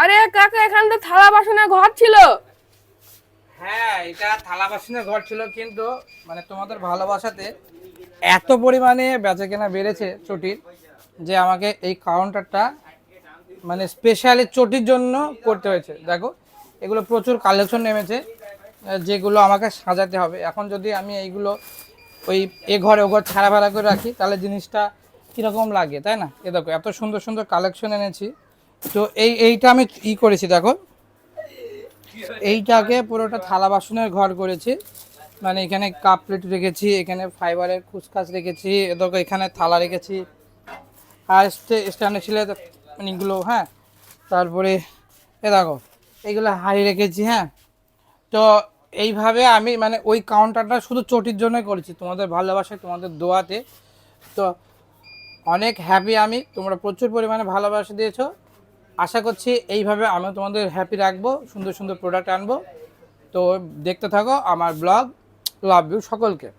আরে কাকা, এখানে তো থালা বাসনের ঘর ছিল। হ্যাঁ, এটা থালা বাসনের ঘর ছিল, কিন্তু মানে তোমাদের ভালোবাসাতে এত পরিমাণে বেচাকেনা বেড়েছে চটির, যে আমাকে এই কাউন্টারটা মানে স্পেশালি চটির জন্য করতে হয়েছে। দেখো, এগুলো প্রচুর কালেকশন নেমেছে, যেগুলো আমাকে সাজাতে হবে। এখন যদি আমি এইগুলো ওই এ ঘরে ও ঘর ছাড়া ভাড়া করে রাখি, তাহলে জিনিসটা কীরকম লাগে, তাই না? এ দেখো, এত সুন্দর সুন্দর কালেকশন এনেছি। তো এইটা আমি করেছি, দেখো, এইটাকে পুরোটা থালা বাসনের ঘর করেছি। মানে এখানে কাপ প্লেট রেখেছি, এখানে ফাইবারের খুসখাস রেখেছি, দেখো এখানে থালা রেখেছি, আর স্ট্যান্ডার্ড ছিল অনেকগুলো। হ্যাঁ, তারপরে এ দেখো, এইগুলো হাঁড়ি রেখেছি। হ্যাঁ, তো এইভাবে আমি মানে ওই কাউন্টারটা শুধু চটির জন্যই করেছি, তোমাদের ভালোবাসায়, তোমাদের দোয়াতে। তো অনেক হ্যাপি আমি, তোমরা প্রচুর পরিমাণে ভালোবাসা দিয়েছো। আশা করছি এইভাবে আমিও তোমাদের হ্যাপি রাখবো, সুন্দর সুন্দর প্রোডাক্ট আনবো। তো দেখতে থাকো আমার ব্লগ। লাভ ইউ সকলকে।